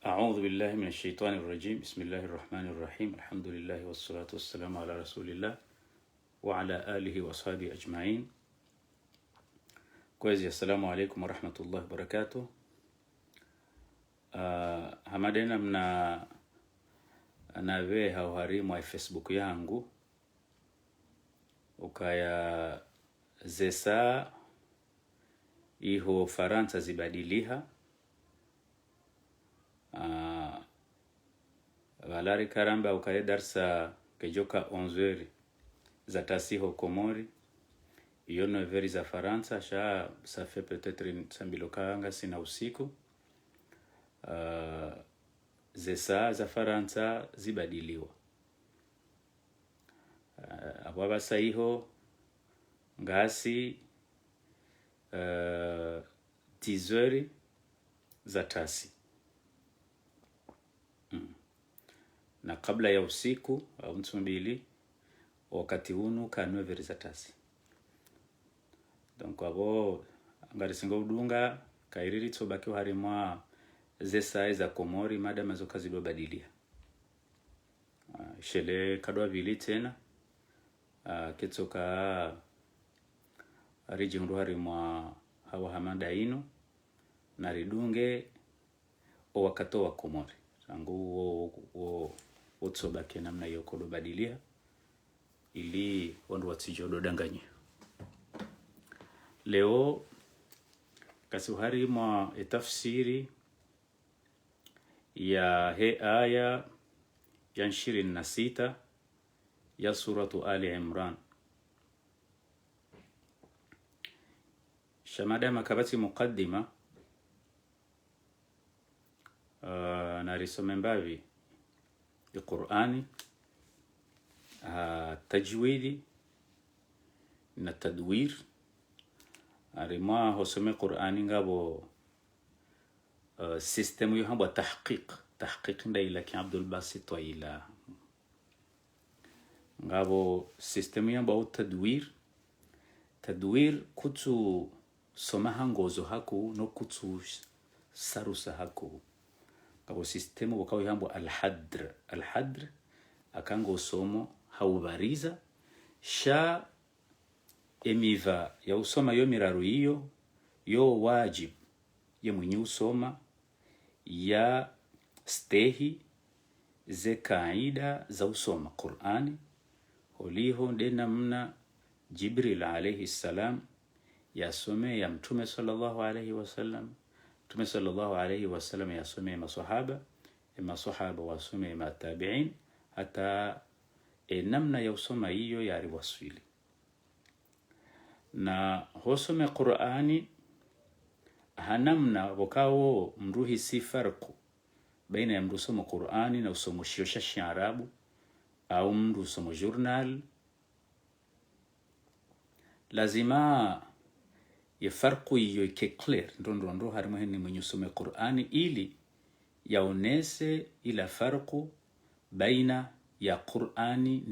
أعوذ بالله من الشيطان الرجيم. بسم الله الرحمن الرحيم. الحمد لله والصلاة والسلام على رسول الله وعلى آله وصحبه أجمعين. كويس. السلام عليكم ورحمة الله وبركاته. Hamadena mna nawe hauharimu wa Facebook yangu ukaya zesa iho Faransa zibadiliha valari karamba ukaya darsa kejoka 11h za tasiho Komori iyo 9h za Faransa ça fait peut-être sambilokanga sina usiku. Zesa za Faransa zibadiliwa. Abo abasaiho ngasi 10h za tasi. Na kabla ya usiku au ntumbili wakati unu ka 9h za tasi. Donc abo ngari singo udunga kairiri tsobaki harimwa zesa za Komori madama zo kazi badilia. Shele kadwa vili tena ketsoka rijindu harimwa hawa hamanda ino na ridunge o wakato wa Komori sangu utsobaki namna yoko do badilia ili wandu watijodo danganye. Leo kasuhari mwa etafsiri ya he aya ya 26 ya suratu Ali Imran. Shamada makabati muqaddima na risome mbavi ya Qur'ani tajwidi na tadwir arimwa hosome Qur'ani ngabo system yo hamba tahqiq ndaila ki Abdul Basit ila ngabo system yamba tadwir kutu somaha ngozo haku no kutu sarusa haku ngabo system wakawi hamba al-hadr akango somo haubariza sha emiva ya usoma yo miraru hiyo yo wajib ye mwenye usoma ya stehi ze kaida za usoma Qur'ani holiho ndena mna Jibril alayhi salam yasome ya Mtume sallallahu alayhi wasallam. Mtume sallallahu alayhi wasallam yasome masahaba wasome matabi'in hata namna ya usoma hiyo yari waswili na hosome Qur'ani hanamna wakao mruhi si farqu baina ya mru somo Qur'ani na usomo shiosha shiarabu au mru somo journal. Lazima yafarqu iyo ike clear ndo harimo heni mwenye usome Qur'ani ili yaonese ila farqu baina ya Qur'ani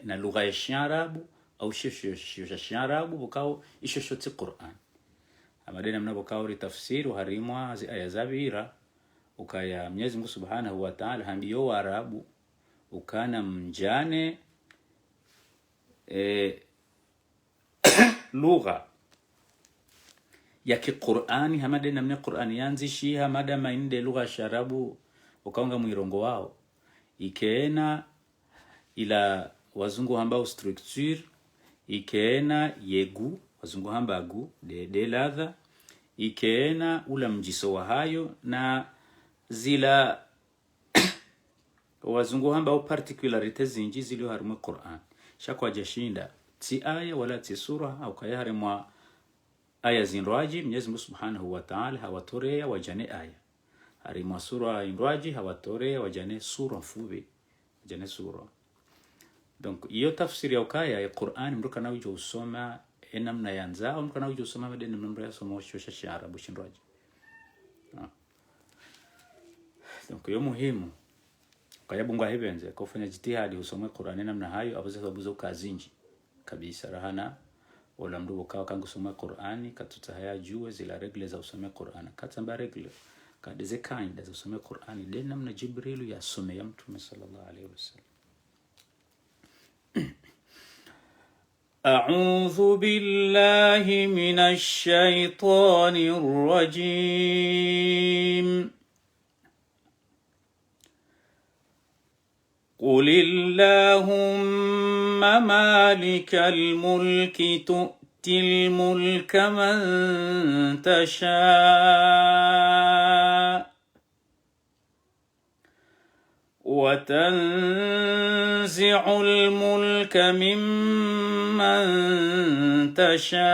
na lugha ya shiarabu au shiosha shiarabu wakao ishoshoti Qur'ani. Amadena mna wakao ritafsiri harimwa zi aya zabira ukaya Mwenyezi Mungu Subhanahu wa Ta'ala hambiyo Waarabu ukana mjane lugha ya Qur'ani hamadena mna Qur'ani yanzishi hamada mainde lugha sharabu ukaunga muirongo wao ikeena ila wazungu ambao structure ikeena yegu wazungu hambagu de ladha ikeena ula mjiso wa hayo na zila wazungu ambao particularities zinji zilio harimwe Qur'an shakwa jashinda ti aya wala ti sura au kaya harimwa aya zinraji Mwenyezi Mungu Subhanahu wa Ta'ala hawatorea wajane aya harimwa sura inraji hawatorea wajane sura fubi wajane sura. Donc iyo tafsiri ya ukaya ya Qur'an mruka na ujo usoma namna yanzao mruka na ujo usoma madeni namna ya somo shosha shiarabu shinraji. Donc yo muhimu kaya bunga hibenze kufanya jitihadi usome Qur'ani namna hayo abaza sababu zo kazinji kabisa rahana wala mdu ukawa kangu soma Qur'ani katuta haya juwe zila regle za usome Qur'ani katamba regle kadize kaida za kusomea Qur'ani de namna Jibrilu yasomea Mtume sallallahu alaihi wasallam. أعوذ بالله من الشيطان الرجيم. قل اللهم مالك الملك تؤتي الملك من تشاء وتنزع الملك ممن تشاء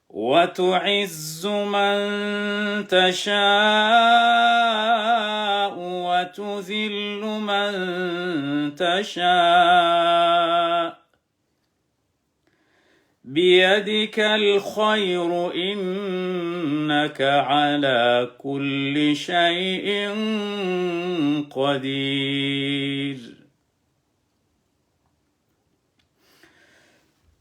وتعز من تشاء وتذل من تشاء بيدك الخير إنك على كل شيء قدير.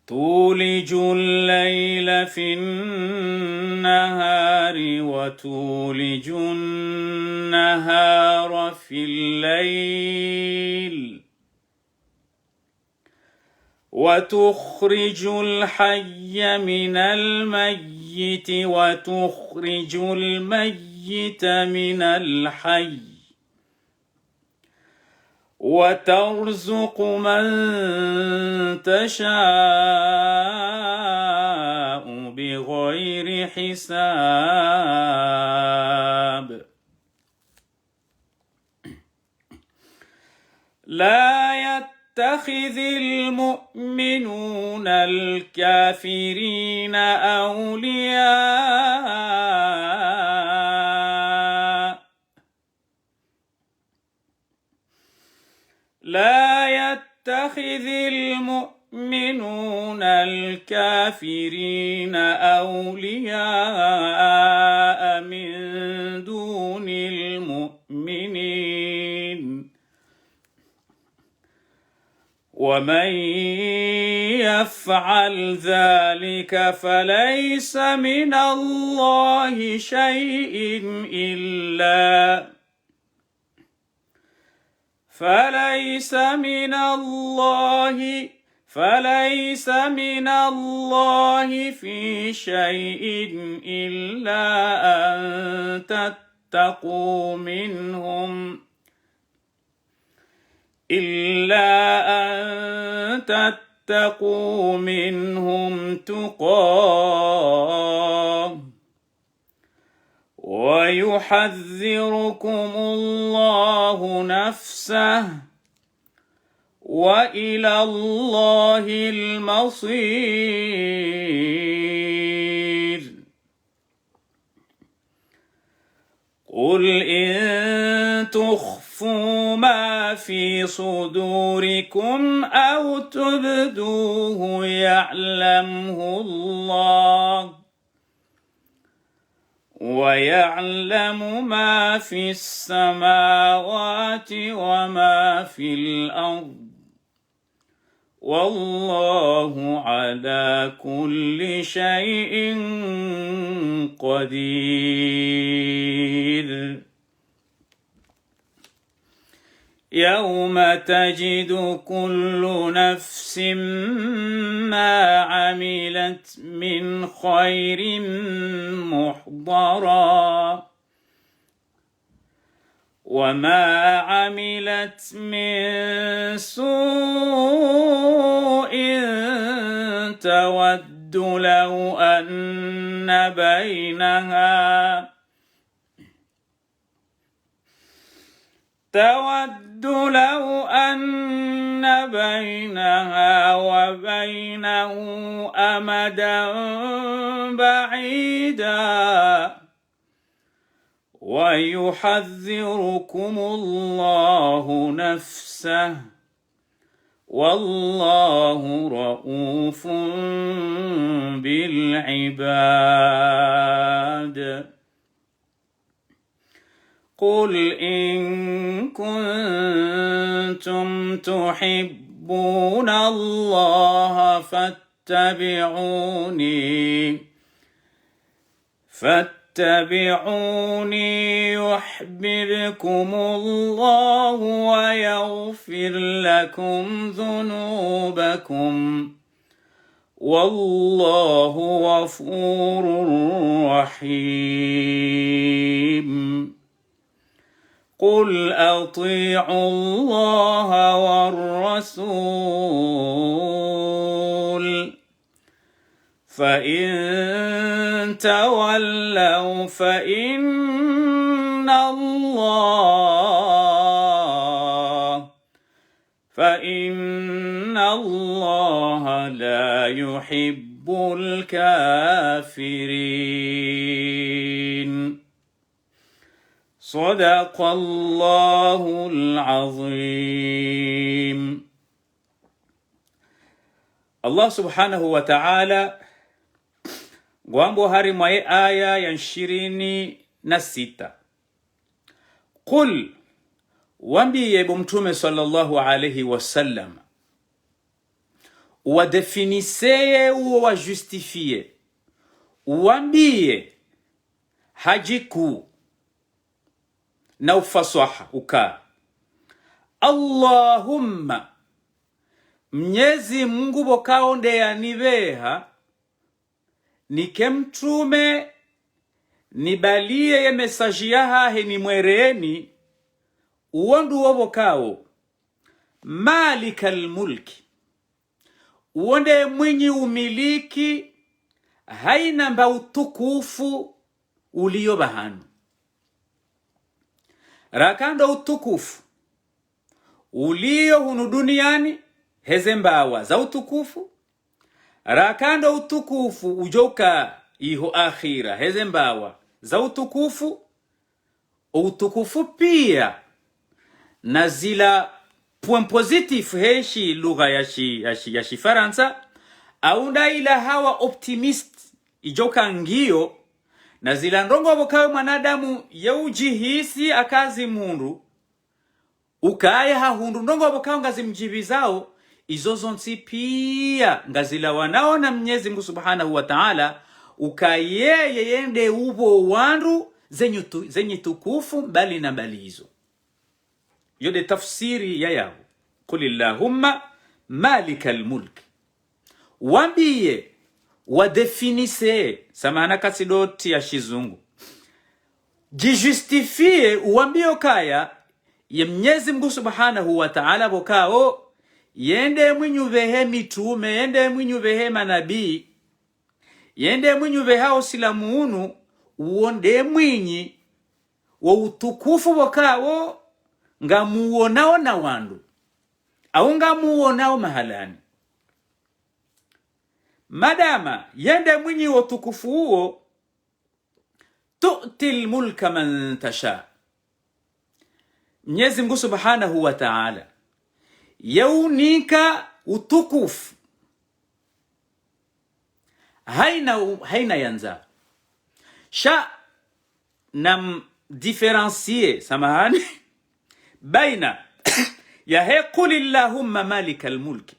تولج الليل في النهار وتولج النهار في الليل وتخرج الحي من الميت وتخرج الميت من الحي وترزق من تشاء بغير حساب. لا يتخذ المؤمنون الكافرين أولياء لا يتخذ المؤمنون الكافرين أولياء من دون المؤمنين ومن يفعل ذلك فليس من الله شيء إلا فليس من الله في شيء إلا أن تتقوا منهم تقاه ويحذركم الله نفسه وإلى الله المصير. قل إن تخفوا ما في صدوركم أو تبدوه يعلمه الله ويعلم ما في السماوات وما في الأرض والله على كل شيء قدير. يوم تجد كل نفس ما عملت من خير محضرا وما عملت من سوء تود لو أن بينها وبينه أمدا بعيدا ويحذركم الله نفسه والله رؤوف بالعباد. قل إن كنتم تحبون الله فاتبعوني يحببكم الله ويغفر لكم ذنوبكم والله غفور رحيم. قل أطيعوا الله والرسول فإن تولوا فإن الله لا يحب الكافرين. صدق الله العظيم. Allah subhanahu wa ta'ala gwambo hari mwae aya ya 26. Qul, wambiye mtume sallallahu alayhi wasallam, wadefiniseye uo wajustifie, wambiye hajiku na ufasaha uka Allahumma, Mnyezi Mungu bokaonde ya nibeha nike mtume nibalie ye mesaji yahahe ni mwereni uondu wobokao malikal mulki, uonde mwinyi umiliki haina mba utukufu uliyo bahanu. Rakando utukufu uliyo hunu duniani heze mbawa za utukufu, rakando utukufu ujoka iho akhira heze mbawa za utukufu. Utukufu pia na zila point positif heshi lugha yashi Faransa aunda ila hawa optimist ijoka ngio na zila ndongo bokawe mwanadamu yaujihisi akazi mundu ukaya hahundu ndongo bokawe ngazi mjibizao izozo nsi pia ngazila wanaona Mwenyezi Mungu Subhanahu wa Ta'ala ukayeye yende ubo wandu zenye tukufu mbali na mbali hizo. Yode tafsiri ya yao kulillahumma malikal mulk, wambiye wadefinise samana kasidoti ya shizungu jijustifie uwambio kaya ya Mwenyezi Mungu Subhanahu wa Ta'ala bokao yende mwinyu vehe mitume, yende mwinyu vehe manabii, yende mwinyu veha usilamuunu, uonde mwinyi wa utukufu bokao nga muonao na wandu au nga muonao mahalani. Madama yende mwinyi wa utukufu huo, tu'til mulka man tasha, Mwenyezi Mungu Subhanahu wa Ta'ala yaunika utukufu haina yanza sha nam differentier samahani baina ya hequlillahumma malikal mulki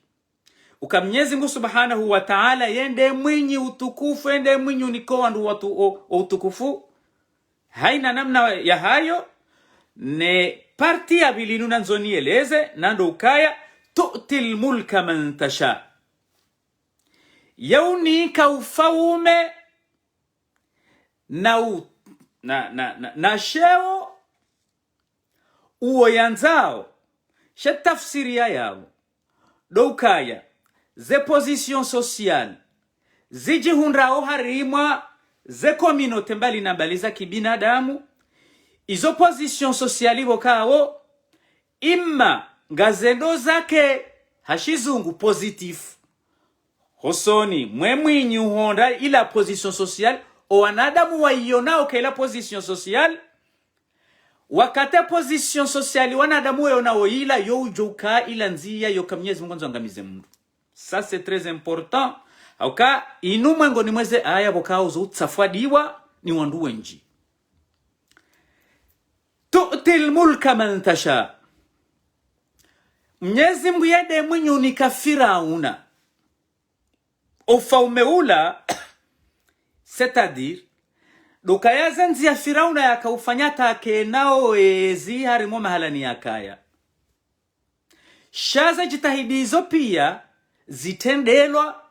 uka Mwenyezi Mungu Subhanahu wa Ta'ala yende mwinyi utukufu, yende mwinyi uniko wandu watu utukufu haina namna ya hayo ne parti ya bilinu nanzoni eleze nando ukaya tu'til mulka man tasha, yaunika ufaume na sheo uo yanzao she tafsiri yao do ukaya ze position sociale zijihundrao harimwa ze communauté mbali na mbali za kibinadamu. Izo position sociali bokao imma ngazendo zake hashizungu positif hosoni mwemwinyi uhonda ila position sociale o wanadamu waionao kaila position sociale wakate position sociale wanadamu waionao ila yo ujoka ila nzia yo Mwenyezi Mungu nzangamize mundu. Ça c'est très important. Auka inu mwengo ni mweze aya bokao zo tsafadiwa ni wandu wenji. Tu'til mulka man tasha, Mwenyezi Mungu yende mwenye unika Firauna ufaume ula c'est-à-dire dukayaza nzia Firauna yakaufanya take nao ezi harimo mahalani yakaya shaza jitahidizo pia zitendelwa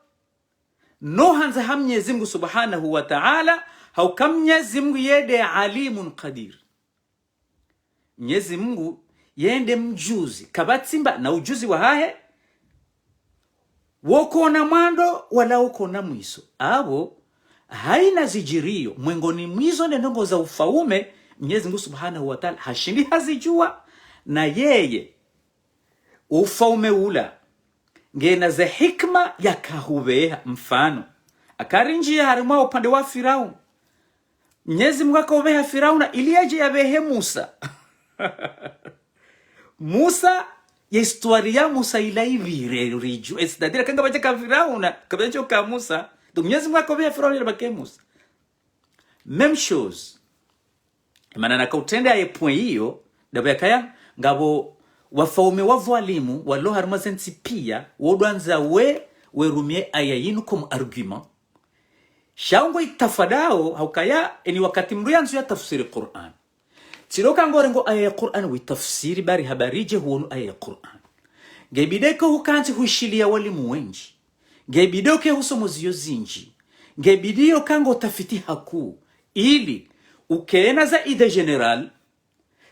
no hanza ha Mwenyezi Mungu Subhanahu wa Ta'ala hauka Mwenyezi Mungu yede alimun qadir. Mwenyezi Mungu yende mjuzi kabatsimba na ujuzi wa hahe woko na mwando wala uko na mwiso abo haina zijirio mwengoni mwizo nenongo za ufaume Mwenyezi Mungu Subhanahu wa Ta'ala hashindi hazijua na yeye ufaume ula ngena za hikma ya kahubeha. Mfano akarinjia harima upande wa Firaun Mwenyezi Mungu akahubeha Firauna ili aje yabehe Musa Musa ya historia Musa ila hivi riju c'est-à-dire kanga baje ka Firauna kabaje ka Musa donc Mwenyezi Mungu akahubeha Firauna ile bake Musa même chose maana nakautenda ye point hiyo ndabya kaya ngabo wafaume wavwalimu walo harmazensi pia wodwanza werumie aya yinu comme argument shaungo itafadao haukaya eni wakati mruyanzu ya tafsiri Qur'an tiroka ngorengo aya ya Qur'an witafsiri bari habarije huonu aya ya Qur'an ngebideko hukanzi huishilia walimu wenji ngebidoko husomo ziyo zinji ngebidio kango tafiti haku ili ukeena za ide general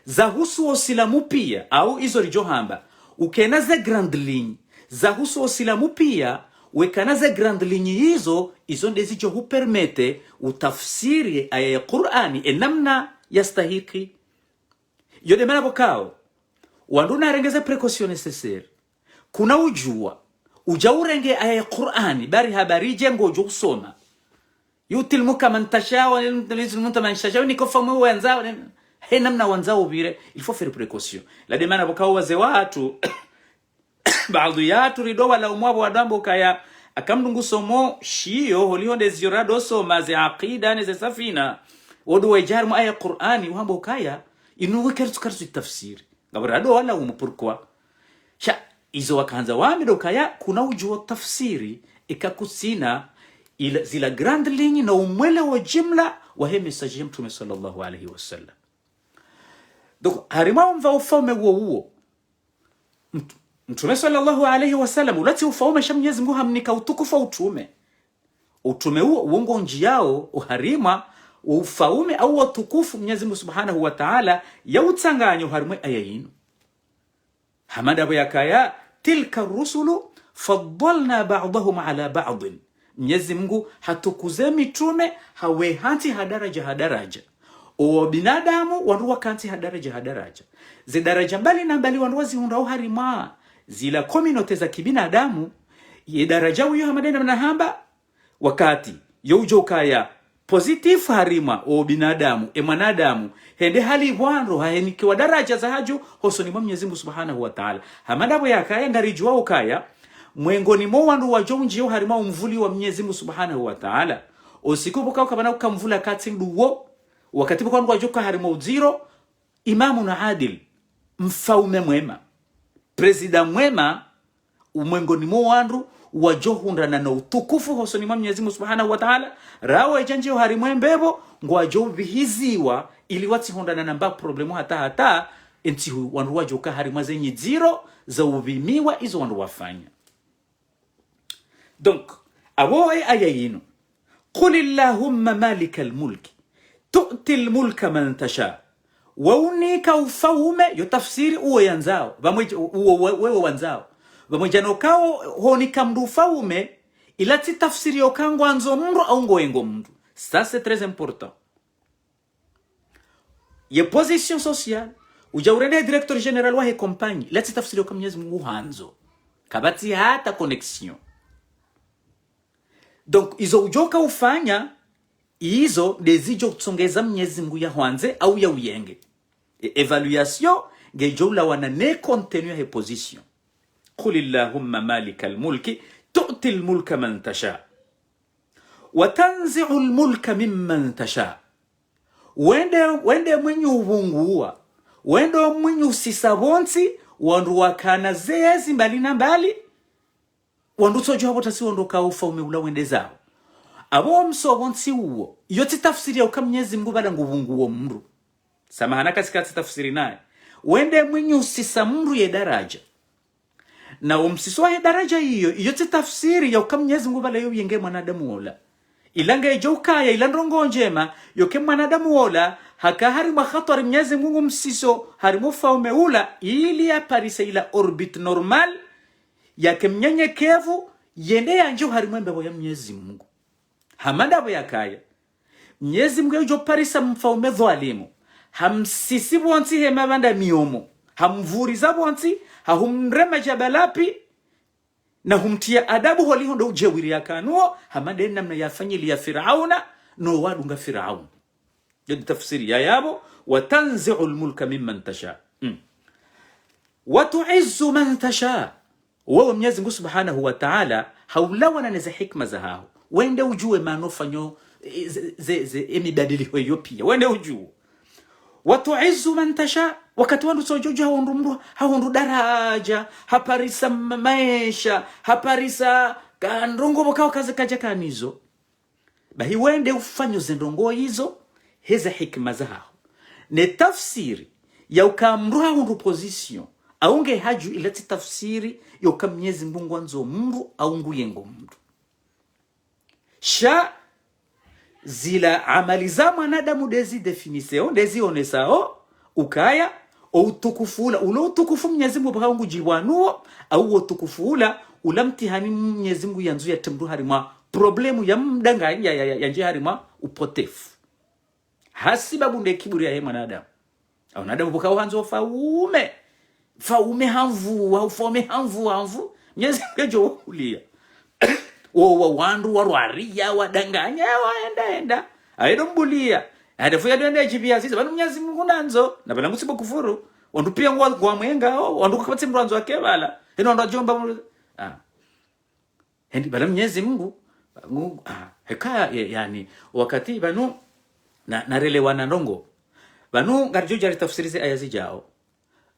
za husu osilamu pia au izo rijohamba ukena za grand ligne za husu osilamu pia wekana za grand ligne hizo ndezi jo hupermete utafsiri aya ya Qur'ani enamna yastahiki yode mena bokao wanduna rengeze precaution necessaire kuna ujua ujaurenge aya ya Qur'ani bari habarije ngojo usoma yutilmuka man tashawa nilizmunta man tashawa nikofamu wenzao he namna wanzao vile il faut faire précaution la demana bokao waze watu baadhi yatu rido wala umwabo wadambo kaya akamdungu somo shio holionde zirado soma za aqida ne za safina wodo wajar mu aya Qur'ani wambo kaya inu kartu tafsir gabrado wala pourquoi sha izo wakanza wamido kaya kuna ujua tafsiri ikakusina ila zila grand ligne na umwele wa jumla wa he message mtume sallallahu alayhi wasallam. Donc harima mva ufaume huo mtume sallallahu alayhi wasallam ulati ufaume sha Mwenyezi Mungu hamnika utukufa utume huo uongo njiao uharima ufaume au utukufu Mwenyezi Mungu Subhanahu wa Ta'ala ya utsanganyo harimwe ayayinu hamada yakaya tilka rusulu faddalna ba'dahum ala ba'd. Mwenyezi Mungu hatukuze mitume hawe hanti hadaraja o binadamu wanruwa kanti hadaraja zi daraja mbali na mbali wanruwa zihundao harima zila community za kibinadamu ye daraja huyo hamadena mnahamba wakati yojo kaya positive harima o binadamu mwanadamu hende hali wanro haheniki wa daraja za haju hosoni mwa Mwenyezi Mungu Subhanahu wa Ta'ala hamadabu yakaya ngarijua ukaya mwengoni mo wandu wajonji harima umvuli wa Mwenyezi Mungu Subhanahu wa Ta'ala osikubuka ukabana ukamvula kati duwo wakati kwa wandu wajoka harima uziro imamu na adil mfaume mwema president mwema umwengoni mo wandu wajohundana na utukufu hosoni mwa Mwenyezi Mungu Subhanahu wa Ta'ala rawo ejanji harima mbebo ngwajo bihiziwa ili wati hundana na mba problemu hata enti wandu wajoka harima zenye zero za uvimiwa izo wandu wafanya. Donc awoe ayayinu qul illahumma malikal mulki tu'ti al mulka man tasha wa unika ufaume yo tafsiri uwe yanzao wewe wanzao bamujano kao honika mdu ufaume ilati tafsiri yo kangwanzo mru au ngoengo mru. Ça c'est très important. Ye position sociale ujaurende directeur general wa he compagnie lati tafsiri yo Mwenyezi Mungu hanzo kabati hata connexion. Donc izo ujoka ufanya izo dezijo kutsongeza Mwenyezi Mungu ya hwanze au ya uyenge evaluation ngejola wana ne contenu ya position. Qul illahumma malikal mulki tu'ti al mulka man tasha wa tanzi'u al mulka mimman tasha. Wende mwenye ubungua wende mwenye usisabonsi wandu wakana zezi mbali na mbali wandu sojo habo tasi ondoka ufaume ula wende zao abo mso wonsi uo yote tafsiri ya Mwenyezi Mungu bala ngubungu wo mru samahana kasikati tafsiri naye wende mwinyusi sa mru ye daraja na umsiswa ye daraja hiyo yote tafsiri ya Mwenyezi Mungu bala yo yenge mwanadamu wola ilanga ejokaya ilandrongo njema yoke mwanadamu wola hakahari makhatari Mwenyezi Mungu msiso harimu faume ula ili aparise ila orbit normal yake mnyenyekevu yende yanjo harimu mbebo ya Mwenyezi Mungu hamadabo yakaya Mwenyezi Mungu yojo parisa mfaume dhalimu hamsisi bonsi hema banda miomo hamvuriza bonsi hahumrema jabalapi na humtia adabu holiho ndo ujewiri yakanuo hamade namna yafanyili ya Firauna no wadunga Firaun jadi tafsiri ya yabo watanzi'u almulka mimman tasha wa tu'izzu man tasha wa Mwenyezi Mungu Subhanahu wa Ta'ala haulawana na hikma za hao wende ujue manofanyo ze emibadiliho hiyo pia wende ujue wa tu'izzu man tasha wakati wandu sojojo haundu daraja haparisa maisha haparisa kandongo bokao kaze kaja kanizo bahi wende ufanyo zendongo hizo heza hikma zao ne tafsiri ya ukamru haundu position aunge haju ilati tafsiri ya Mwenyezi Mungu anzo mru aungu yengo mru sha zila amali za mwanadamu dezi definiseo dezi onesao ukaya o utukufula ulo utukufu Mwenyezi Mungu bakaungu jiwanuo au utukufula ulamtihani Mwenyezi Mungu yanzu ya temdu harima problemu ya mdanga ya nje harima upotefu hasibabu nde kiburi ya mwanadamu au nadamu bukao hanzo faume hanvu au faume hanvu Mwenyezi Mungu ulia wo wandu warwaria wadanganya waenda aidombulia adafuya dende jibia sisi banu Mwenyezi Mungu nanzo na bala ngusibo kufuru wandu pia ngwa mwenga wandu kapati mranzo wake bala eno ndo jomba hendi bala Mwenyezi Mungu hekaya yani wakati banu na relewana ndongo banu ngarjoja tafsirize aya zijao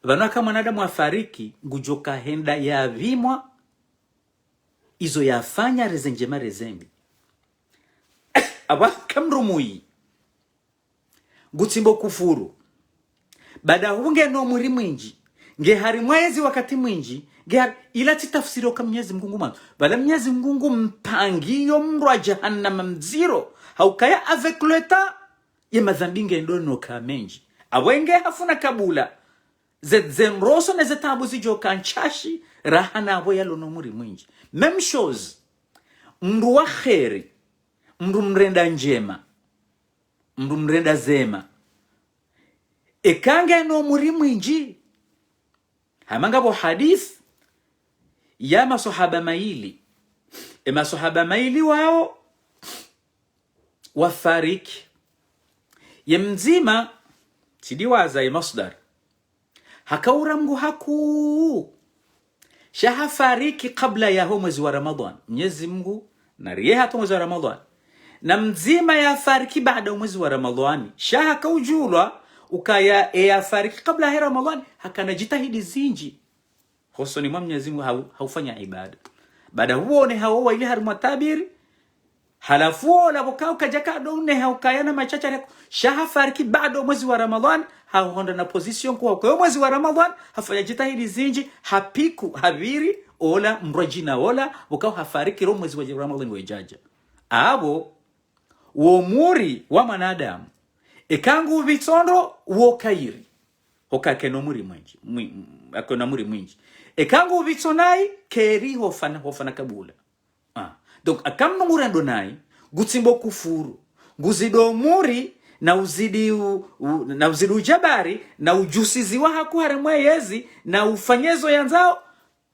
banu kama mwanadamu afariki ngujoka henda ya vimwa izo yafanya rezenjema rezembi aba kamrumui gutsimbo kufuru bada hunge no muri mwinji nge hari mwezi wakati mwinji nge ila tafsiri kwa Mwenyezi Mungu mwanzo bala Mwenyezi Mungu mpangiyo mrwa jahannam mziro haukaya avec le temps ye madhambi ngendo no kamenji awenge hafuna kabula zemroso na zetabu zijoka nchashi rahana abo yalo no muri mwinji même chose mndu wa kheri mndu mrenda njema mndu mrenda zema ekange no muri mwinji hamanga bo hadith ya masahaba maili masahaba maili wao wafariki yemzima sidiwaza masdar hakaura mgu haku shaha fariki kabla ya mwezi wa Ramadhan Mwenyezi Mungu na riha to mwezi wa Ramadhan na mzima ya fariki baada mwezi wa Ramadhani shaha kaujulwa ukaya ya fariki kabla ya Ramadhani hakana jitahidi zinji hosoni Mwenyezi Mungu haufanya ibada baada huone hawa ile harma tabiri halafu wala bokao kajaka donne haukayana machacha shaha fariki baada mwezi wa Ramadhan haonda na position kwa mwezi wa Ramadhan hafanya jitahidi zinji hapiku haviri ola mrajina ola bokao hafariki ro mwezi wa Ramadhan wejaja abo wo muri wa manadamu ekangu vitsondo wo kairi hokake no muri mwinji akona muri mwinji ekangu vitsonai keri hofana kabula donc akamno murando nai gutsimbo kufuru guzido muri na uzidi na uzidi ujabari na ujusizi wa hakuhare mwezi na ufanyezo yanzao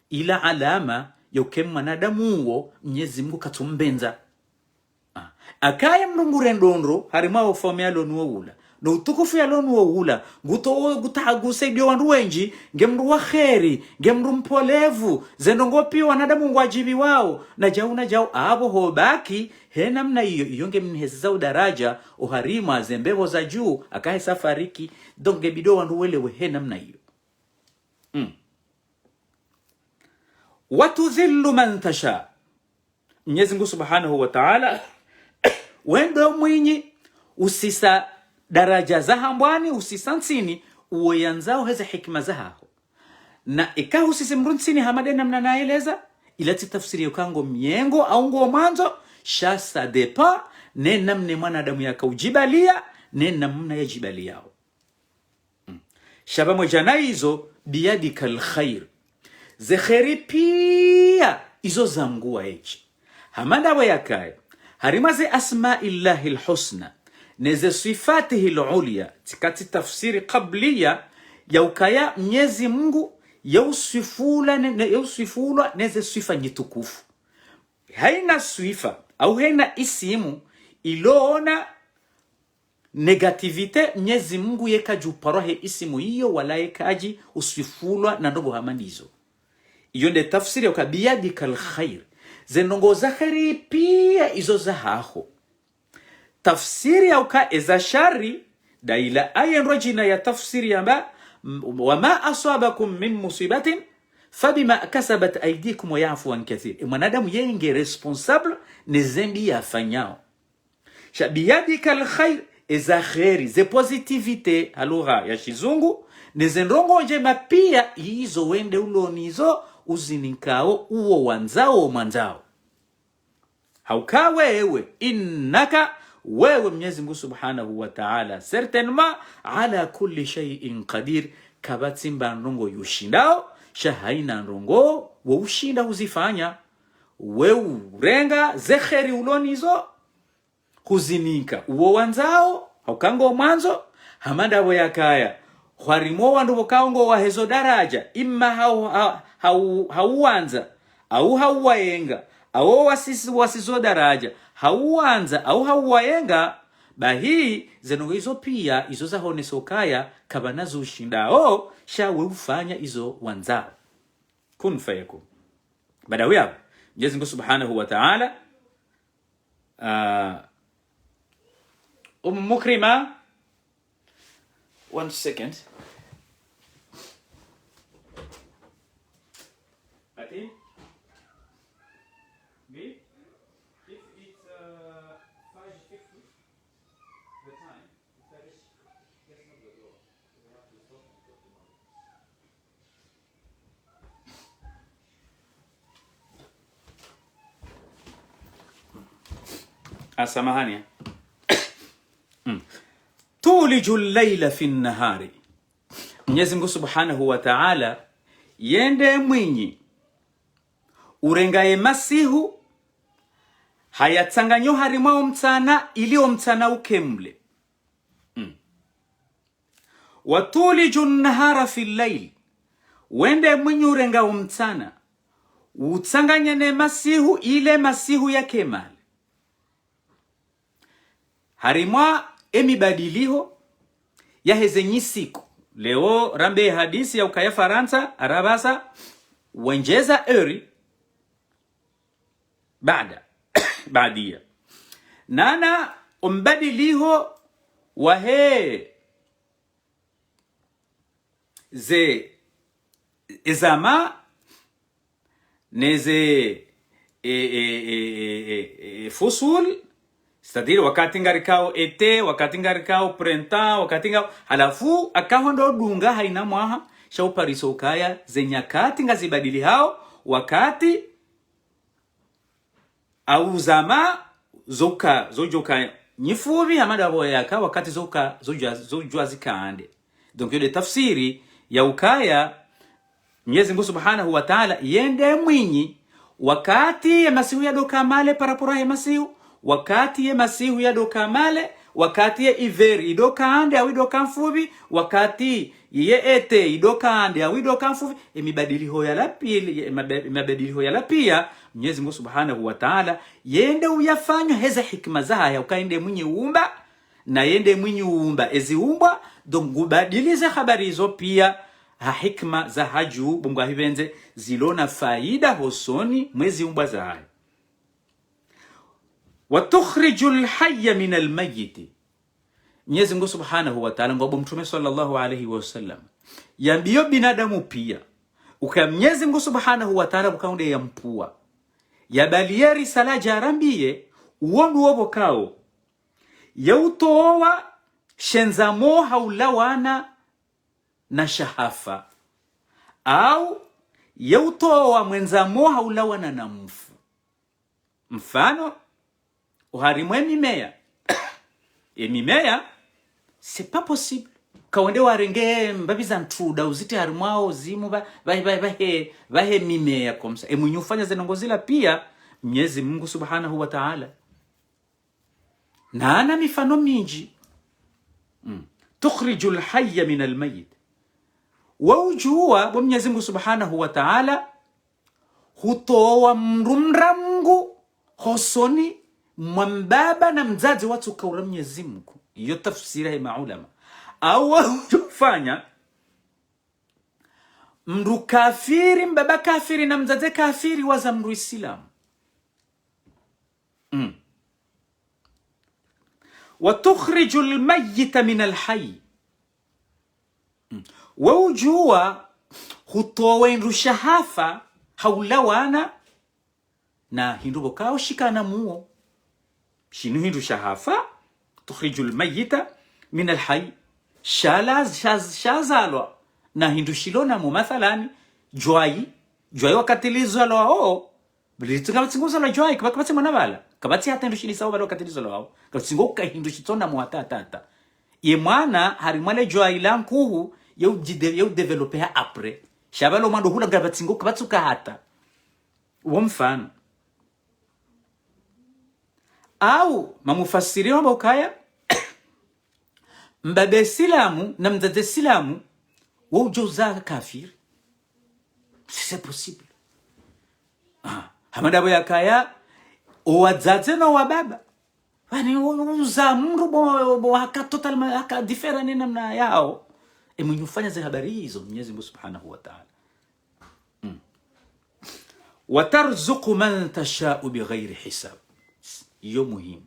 ila alama yoke mwanadamu uo Mwenyezi Mungu katumbenza akaya mrungure ndondro harima ufomea lonuo ula no utukufu ya lonuo ula gutaguse dio wandu wenji ngemru wa kheri ngemru mpolevu zendongo pia wanadamu ngwajibi wao na jau abo hobaki he namna hiyo ngemniheza udaraja uharima zembevo za juu akahe safariki donge bido wandu welewe he namna hiyo watudhillu man tasha. Mwenyezi Mungu Subhanahu wa Ta'ala wendo mwinyi usisa daraja za hambwani usisansini uoyanzao heza hikma zahaho na ikahu sisi mrunsini hamadena mnanaeleza ilati tafsiri yukango miengo au ngo mwanzo shasa depa nena mne mwanadamu yakaujibalia nena mna yajibaliao. Shabamo jana hizo biyadikal khair ze khairi pia izo zamguwa echi hamada wayakaye harimaze asma'illahi alhusna neze sifatihi alulya tikati tafsiri qabliya yaukaya Mwenyezi Mungu yausifula neze sifa nyitukufu haina sifa au haina isimu iloona negativite Mwenyezi Mungu yekajuparahe isimu hiyo wala yekaji usifulwa na ndogo hamanizo. Iyo nde tafsiri ya kabiyadikal khair zenongo za khairi pia izo za haho. Tafsiri ya uka eza shari daila ayen rojina ya tafsiri ya mba wama asabakum min musibatin fabima kasabat aidikum wa yafu an kathir. Mwanadamu yenge responsable ne zembi ya fanyao. Biyadikal khair eza khairi ze positivite alura ya shizungu nezendongo njema pia hizo wende ulonizo uzininkao uo wanzao mwanzao. Hauka wewe innaka wewe Mwenyezi Mungu Subhanahu wa Ta'ala certainement ala kulli shay'in qadir kabatsimba ndongo yushindao shahaina ndongo wo ushinda uzifanya wewe renga zekheri ulonizo kuzininka uo wanzao haukango mwanzo hamanda boyakaya khwarimo wandu bokaongo wa hezo daraja imma hauanza au hauwayenga au wasizo daraja hauanza au hauwayenga bahi zenongo hizo pia izo za honesokaya kabanazo ushindao shawe ufanya izo wanzao kun fayakun. Badawi hapo Mwenyezi Mungu Subhanahu wa Ta'ala Mukrima 1 second. Ati B if it's 5:50 the time that is that's not the door. We have to stop and go tomorrow. Asamahani. Tulijul layla fi nahari. Mwenyezi Mungu Subhanahu wa Ta'ala yende mwinyi urengaye masihu hayatsanganyo harimao mtana ilio mtana ukemle. Watulijun nahara fi layl wende mwinyi urenga umtana utsanganya ne masihu ile masihu ya kemale. Harimwa emibadiliho ya hezenyi siku. Leo rambe hadisi ya ukaya Faransa arabasa wenjeza eri baadia nana umbadiliho wahe ze izama neze fusul c'est-à-dire wakati ngarikao ete, wakati ngarikao printemps, wakati ngao halafu akahondo dunga haina mwaha shau pariso ukaya zenyakati ngazibadili hao wakati au zama zojoka nyifuvi hamada boyaka wakati zojua zikaande. Donc ile tafsiri ya ukaya Mwenyezi Mungu Subhanahu wa Ta'ala yende mwinyi wakati ya masihu ya doka male parapora ya masihu wakati ya masihu ya doka male wakati ya iveri idoka ande au idoka mfubi wakati ye ete idoka ande au idoka mfubi emibadiliho ya la pia Mwenyezi Mungu Subhanahu wa Ta'ala yende uyafanya heza hikma zahaya ukaende mwinyi uumba na yende mwinyi uumba eziumba donc ubadilize habari hizo pia ha hikma za haju bunga hivenze zilona faida hosoni mwezi uumba zahaya. Watukhrijul hayya minal mayyiti. Mwenyezi Mungu Subhanahu wa Ta'ala ngobo Mtume sallallahu alayhi wasallam yambio binadamu pia uka Mwenyezi Mungu Subhanahu wa Ta'ala bukaunde ya mpua ya balieri sala jarambie uondu wobokao ya utowa shenzamo haulawana na shahafa au ya utowa mwenzamo haulawana na mfu. Mfano uharimwe mimea mimea c'est pas possible kawende warenge mbabiza ntruda uzite harimwao zimu bahe mimea komsa munyufanya zenongozila pia Mwenyezi Mungu Subhanahu wa Ta'ala na ana mifano mingi tukhrijul hayya min almayyit wa Mwenyezi Mungu Subhanahu wa Ta'ala hutoa mrumrangu hosoni mwambaba na mzazi watu kaura Mwenyezi Mungu. Hiyo tafsiri ya maulama au hufanya mru kafiri mbaba kafiri na mzazi kafiri waza mru Islam. Wa tukhrijul mayyita min alhayy wa hutoa indru shahafa haulawana na hindubo kao shikana muo shinu hindu shahafa tukhrijul mayyita min alhayy shazalwa na hindu shilona mu mathalan joyi wakatilizo lao bilitika tsingoza la joyi kabati mwana bala kabati hata hindu shilisa bala wakatilizo lao katsingoka hindu shitona mu tata ye mwana harimale joyi lankuhu yeu developer après shabalo mando hula gabatsingo kabatsuka hata uwo mfano au mamufasiri wamba ukaya mbabe silamu na mzaze silamu waujoza kafir c'est possible hamadabo yakaya owadzaze na wababa wani uza mru bo haka total haka different namna yao mwenyufanya za habari hizo Mwenyezi Mungu Subhanahu wa Ta'ala watarzuqu man tasha'u bighairi hisab. Iyo muhimu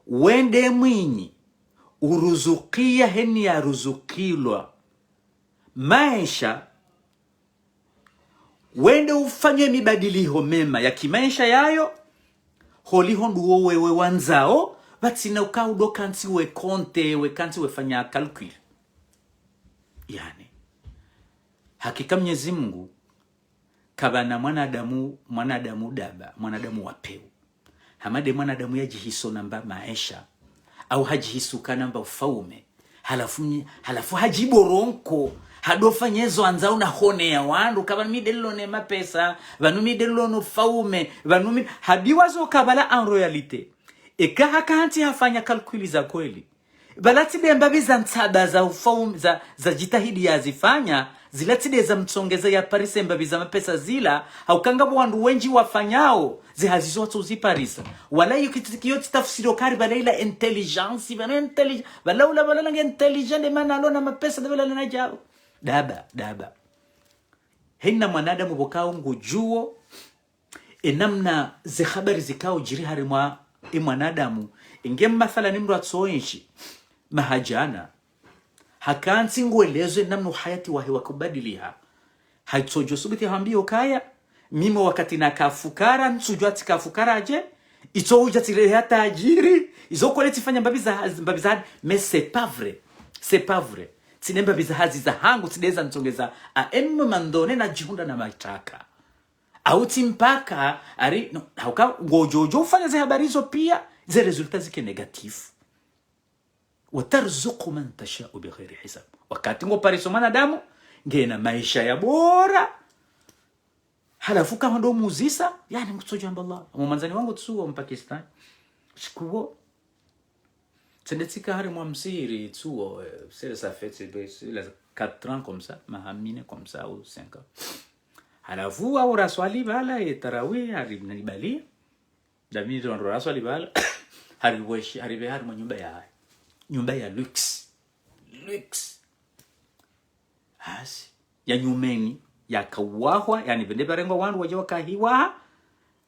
wende mwinyi uruzukia heni ya ruzukilwa maisha wende ufanye mibadiliho mema ya kimaisha yayo holiho nduwo wewe wanzao batina ukaudo kansi we konte we kansi we fanya calcul. Yani hakika Mwenyezi Mungu kabana mwanadamu daba mwanadamu wapeu hamade mwanadamu yajihiso namba maisha au hajihisu namba ufaume halafu hajiboronko hadofanyezo anzao na hone ya wandu kabana midelo ne mapesa vanu midelo no faume vanu habiwazo kabala en realite eka hakanti hafanya kalkuli za kweli balatide mbabi za ntsaba za ufaume za jitahidi ya zifanya zilatide za mtsongeza ya parise mbabi za mapesa zila haukanga wandu wenji wafanyao zihazizo watu ziparisa wala yukitikiyo tafsiro kari balaila intelligence balaula intelligent manalo na mapesa dabala na jao daba hina mwanadamu bokao ngujuo enamna ze habari zikao jiri harimwa mwanadamu ingem mathala nimru atsoenshi mahajana hakansi ngwelezo namnu hayati wahi wakubadiliha haitsojo subiti hambio kaya mimo wakati nakafukara nsujwati kafukara aje ito ujatile hata ajiri izo koleti fanya mbabiza mais c'est pas vrai tinemba bizahazi za hangu tideza nsongeza aemmo mandone na jihunda na maitaka au timpaka ari no hauka ngojojo ufanya za habari hizo pia ze resulta zike negatif watarzuqu man tasha'u bighairi hisab wakati ngo pariso manadamu ngena maisha ya bora halafu kama ndo muzisa yani mkutojamba Allah mwanzani wangu tsuo mpakistan shikuo Tendetsika hari mwamsiri tsuo ça fait c'est 4 ans comme ça mahamine comme ça ou 5 ans halafu au raswali bala tarawih hari nibali dami ndo raswali bala hari weshi hari behar nyumba ya luxe hasi ya nyumeni ya kawahwa yani vende barengo wandu waje wakahiwa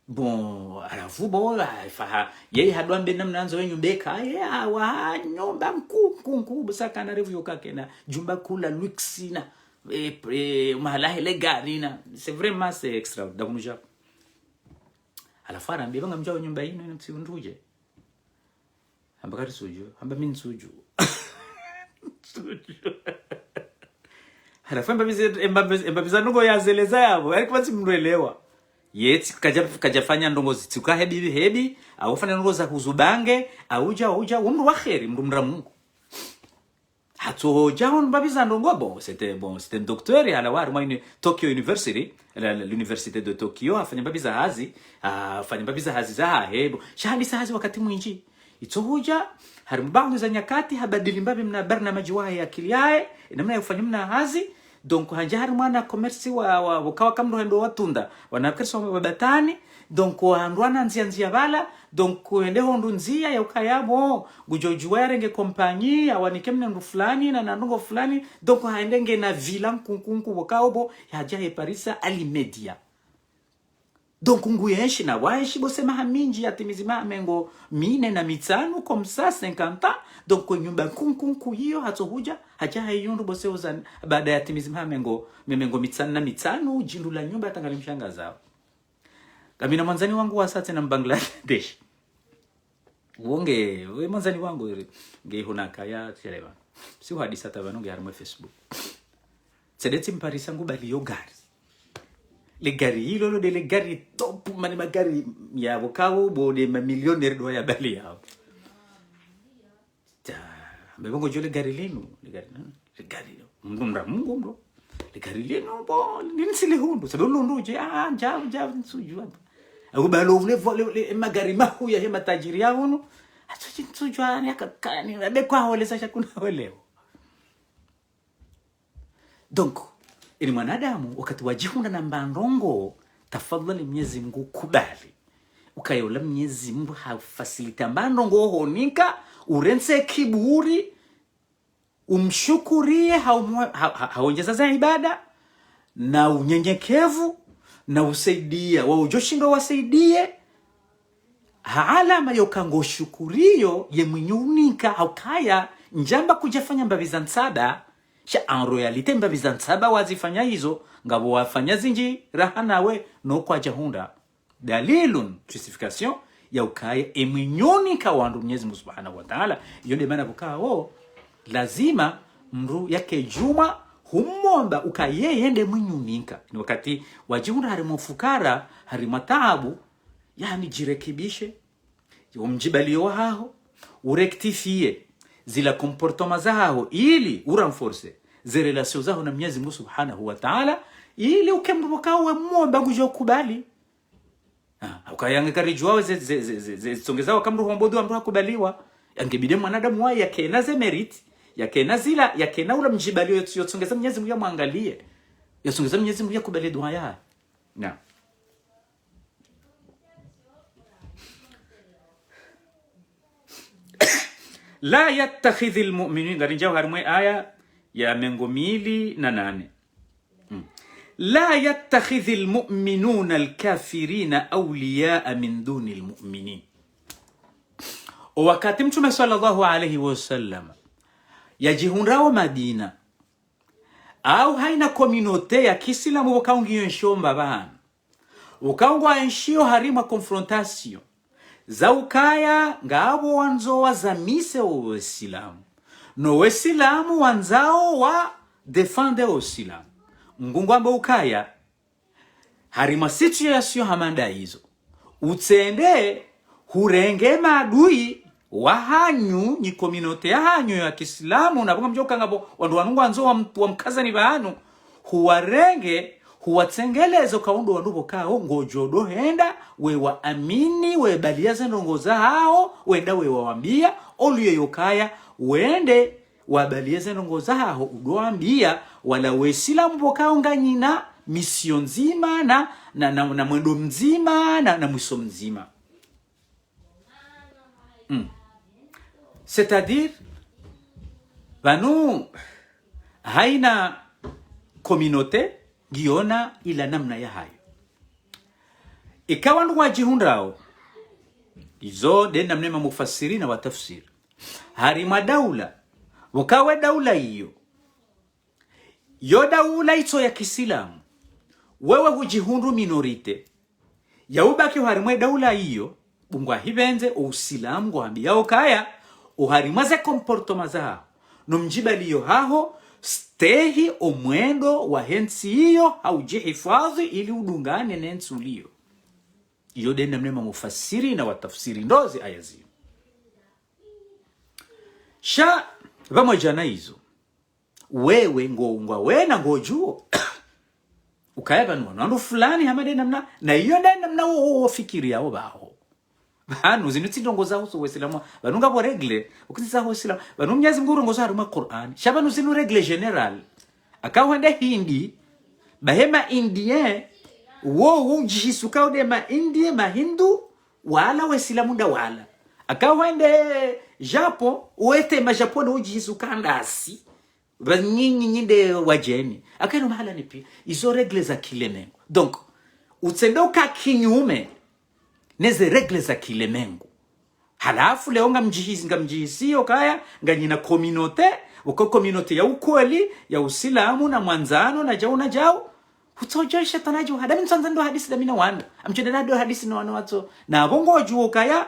bon halafu bo faha yeye hadwambe namnanzo wenyu beka wa nyumba mkuu busaka na review kake na jumba kula luxe na mahala hele gari na c'est vraiment c'est extra dakunuja alafara mbia banga mjao nyumba ino ina msiunduje ambakari suju amba mimi suju alafamba bize ndongo yazeleza yabo ariko bati mndelewa yeti kajafanya ndongo zituka hebi au fanya ndongo za kuzubange auja umru wa kheri mndumra Mungu hatoja on babiza ndongo bon c'était un docteur à la war moi Tokyo University l'université de Tokyo afanya babiza hazi za hebo shahadi hazi wakati mwingi itohuja hari mbangu za nyakati habadili mbabi mna barnamaji wahi akili yae namna yufanya mna hazi donc hanjari mwana commerce wa kawa kamro hendo watunda wanakirisa wabatani donc handwana nzia bala donc ende hondu nzia ya ukayabo gujojuwere nge kompani awanike mnendu fulani na nandungo fulani donc haendenge na villa kunkunku wakaobo yajaye parisa alimedia donc nguyenshi na waishi bosema haminji yatimizima mengo mine na mitano comme ça 50 ans donc nyumba kunkunku hiyo hatohuja hajaye yundu boseuza baada ya timizima mengo mitano na mitano jindu la nyumba tangalimshanga zao kamina mwanzani wangu wasate na Bangladesh uonge we mwanzani wangu nge hunaka ya chelewa si hadisa tabanonge harimo Facebook sedeti mparisa ngo bali yo gari le gari hilo lo de le gari top mani magari ya bokao bode ma millionnaire do ya bali yao ta mbongo jole gari lenu le gari mndumra Mungu ndo le gari lenu bo ninsile hundu sababu nduje njao nsujua au balo vule magari mahu ya hema tajiri yao no atuchi nsujua ni akakani abekwa holeza shakuna holeo donc ili mwanadamu wakati wajihunda na mbandongo tafadhali Mwenyezi Mungu kubali ukayola Mwenyezi Mungu hafasilita mbandongo honika urense kiburi umshukurie haonjeza za ibada na unyenyekevu na usaidia wa ujoshindo wasaidie alama yokango shukuriyo ye mwinyunika haukaya njamba kujafanya mbabiza nsada sha en realite mbabiza nsaba wazifanya hizo ngabo wafanya zinji raha nawe no kwa jahunda dalilun justification ya ukaya emwinyunika wandu Mwenyezi Mungu Subhanahu wa Ta'ala yonde maana bukao lazima mru yake juma humomba ukayeyende mwinyunika ni wakati wajihunda harimo fukara harimo taabu yani jirekebishe umjibalio hao urektifie zila comportement zao ili urenforce ze relations zao na Mwenyezi Mungu Subhanahu wa Ta'ala ili ukemboka wa muomba kujo kubali ukayanga karijwa ze songezao kama rombodo ambapo hakubaliwa yangebide mwanadamu wao yake na ze merit yake na zila yake na ula mjibalio yotsongeza Mwenyezi Mungu yamwangalie yasongeza Mwenyezi Mungu yakubali dua ya na la yattakhidhul mu'minin garinjao harmwe aya ya mengo 2:8 la yattakhidhul mu'minuna al-kafirina awliya'a min dunil mu'minin wakati Mtume sallallahu alayhi wasallam yajihundrao Madina au haina communauté ya Kiislamu wakaungiyo nshomba bana ukaungwa nshio harima confrontation za ukaya ngabo wanzo wazamise o Islamu no Islamu wanzao wa defende o Islamu ngungu amba ukaya harima situation hamanda hizo utende hurenge madui wa hanyu ni communauté ya hanyu ya Kiislamu na bonga mjoka ngabo wandu wanungu wanzo wa mkazani baanu huwarenge huwatsengeleza kaundo wandubo kao ngojodo henda we waamini we baliaza ndongoza hao wenda we waambia oluye yokaya wende wabaliaza ndongoza hao udoambia wala we Islamu bokao nganyina mission nzima na mwendo mzima na mwiso mzima c'est-à-dire banu haina communauté giona ila namna ya hayo ikawa ndu wajihundrao izo de namnema mufassirina wa tafsir harima daula wakawa daula hiyo yoda ula ito ya kisilamu wewe hujihundu minorite ya ubaki uharimwe daula iyo bungwa hibenze usilamu guhambia kaya uharimwaze komportoma zao nomjibaliyo haho stehi omwendo wa hensi hiyo haujihifadhi ili udungane nensi ulio iyo denda mnema mufasiri na watafsiri ndozi aya zio sha vamoja na hizo wewe ngongwa wena ngojuo ukayaba nwandu fulani hamade namna na iyo denda mna wo fikiri yao baho banu zinutindongo zaho so wesilamu banunga bo regle ukitisa ho wesilamu banu mnyazi nguru ngozo haruma Qur'an shabanu zinu regle general akawanda hindi bahema indien wo ujisuka ode ma indie ma hindu wala wesilamu da wala akawande Japo uete ma Japon ujisuka ndasi banyinyi nyinde wajeni akano mahala ni pia izo regle za kilemengo donc utsendoka kinyume neze regle za kilemengo halafu leo ngamjihisi kaya nganyina communauté uko communauté ya ukweli ya usilamu na mwanzano na jao utoje shetanaji hada msanzando hadisi da mina wanda amchenda do hadisi no wana watu na bongo juo kaya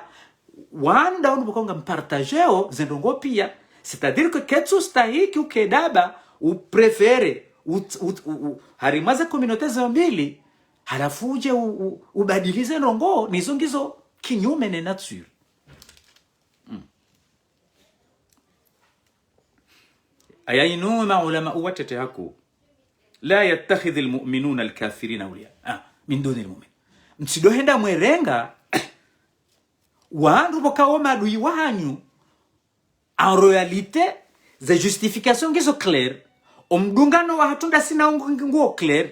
wanda unubokonga mpartageo zendongo pia c'est-à-dire que ketsu stahiki ukedaba uprefere harimaze communauté za mbili halafu uje ubadilize rongo nizo ngizo kinyume na nature aya inuma ulama uwatete hako la yattakhidhu almu'minuna alkafirina awliya min duni almu'min msidohenda mwerenga wandu bokawo madui wanyu en réalité ze justification ngizo clair omdungano wa hatunda sina nguo clair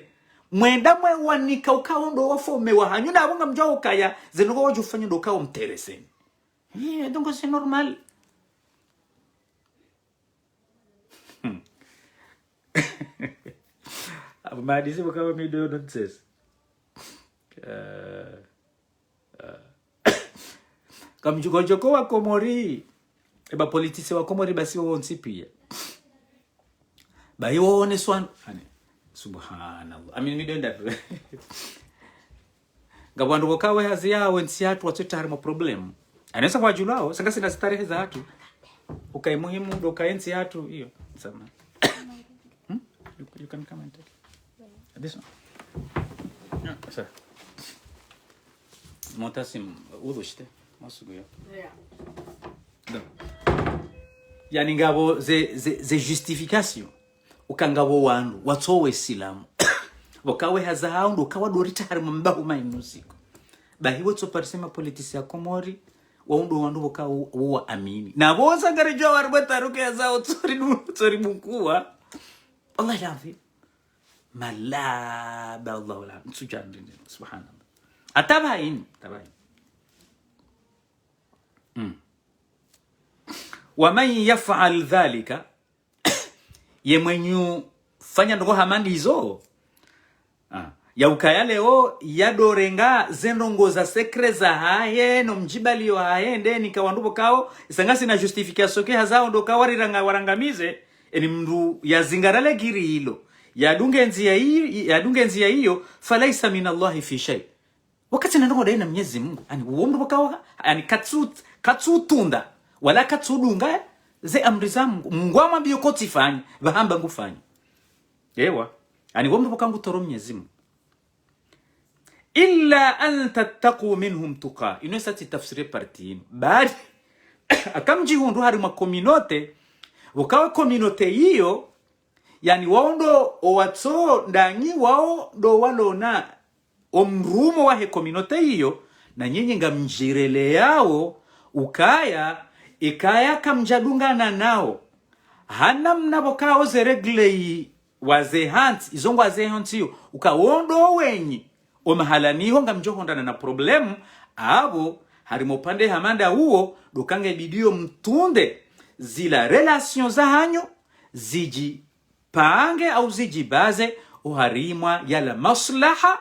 mwenda mwe wanika ukaondo wafome wa hanyu na abunga mjao kaya zenugo wajufanya ndo kawo mtereseni donc c'est normal abu madisi bukawo mido nonsense kamjugojoko wa Komori eba politisi wa Komori basi wonsi pia bayi wone swan subhanallah I mean we don't that ngabwandu bokawe hazia wensi hatu watutari mo problem anaweza kwa julao sanga sina starehe za hatu ukai muhimu ndo kaensi hatu hiyo sama you can come and take this one no sir motasim udushte masugo ya yani ngabo ze justification ukangabo wandu watowe silamu bokawe hazao ndo kawa dorita harimo mbahu mainusiko bahiwe to parsema politisi ya Komori waundo wandu bokawo wa amini na boza ngarejo warbe taruke hazao tori mukua wallahi yafi malaba Allahu la msujandi subhanallah atabaini waman yaf'al dhalika yemwenyu fanya ndo hamandi hizo ya ukayaleo yadorenga zenongo za sekre za haye no mjibali wa haye ndeni kawandubo kao isangasi na justification ke hazao ndo kawariranga warangamize eni mndu yazingarale giri hilo yadunge nzia hiyo falaisa minallahi fi shay wakati nandongo daina Mwenyezi Mungu ani uomdo bakawa ani katsutunda wala katsudunga ze amri za Mungu amwambie ko tifanye bahamba ngufanye yewa ani uomdo bakangu toro Mwenyezi Mungu illa an tattaqu minhum tuqa inosati tafsiri parti bali akamji hundu hari ma communauté wakawa communauté hiyo yani waondo owatso ndanyi wao ndo walona omrumo wa he communauté hiyo na nyinyi ngamjirele yao ikaya kamjadungana nao hana mnabokao ze regle waze hands izongo waze hands hiyo ukawondo wenyi omahalaniho ngamjohondana na problemu abo harimo pande hamanda huo dokange bidio mtunde zila relation za hanyo ziji pange au ziji baze uharimwa yala maslaha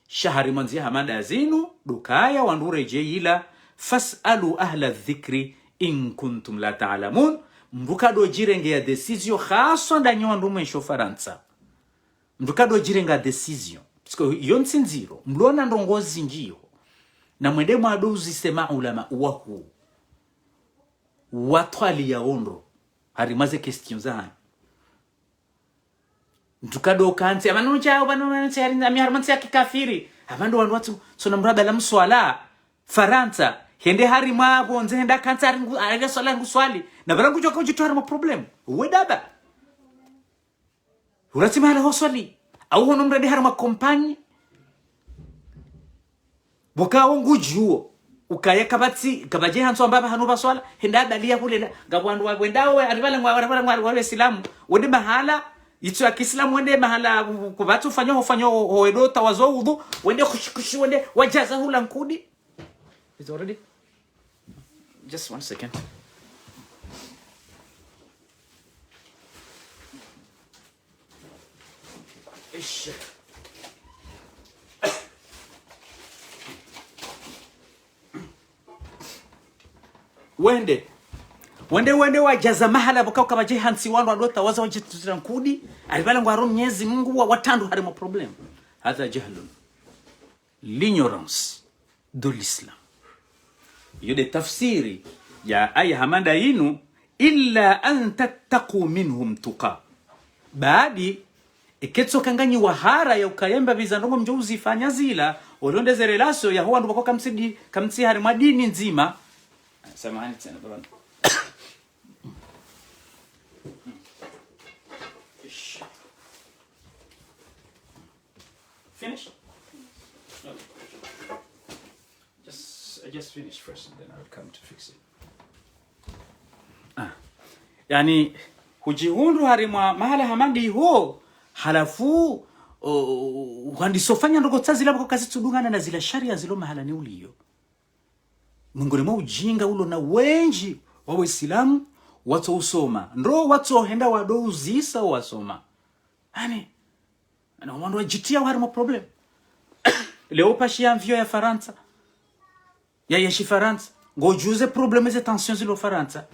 shahari manzi hamanda zinu dukaya wandureje ila fasalu ahla dhikri in kuntum la ta'lamun mrukado jirenge ya decision haswa ndanyo ndu mwesho Faransa mrukado jirenga decision siko yonsi nziro mlona ndongozi njiyo na mwende mwadozi sema ulama wahu watwali ya ondo harimaze question za mtukado kanti abantu chao bano hari harmansi ya kikafiri abantu watu sona mraba la mswala Faransa hende hari mabo nze henda kanti ari swala nguswali na barangu joka ujitwara ma problem wedaba urati mara hoswali au hono mrade hari ma compagnie boka ngujuo ukaya kabati kabaje hanso ambaba hanu baswala henda dalia kule ngabwandu wendao aribala ngwa Islamu wende mahala itu ya Kiislamu wende mahala kubatu fanyo hoedo tawazo udhu wende kushikushi wende wajaza hula nkudi. Is it already? Just 1 second. Ish. Wende wajaza mahala bukao kama je hansi wandu adota waza wajituzira nkudi alibala ngwaro Mwenyezi Mungu watandu hari ma problem hadha jahlun l'ignorance de l'islam yode tafsiri ya aya hamanda yinu illa an tattaqu minhum tuqa baadi iketso kanganyi wahara ya ukayemba bizandongo mjouzi fanya zila olondeze relaso ya huwa ndubako kamsi hari madini nzima samahani tena bwana. Finish? No. I just finish first and then I'll come to fix it. Yani hujihundu harimwa mahala hamandi ho halafu wandisofanya ndogo tazila bako kazi tudungana na zila sharia zilo mahala ni uliyo. Mungoni mwa ujinga ulo na wenji wa Waislamu watu usoma. Ndo watu henda wadouzisa wasoma. Yani na wando wajitia wari mo problem. Leo pashi ya mvio ya Faransa. Ya yeshi Faransa. Ngojuze probleme ze tension zilo Faransa.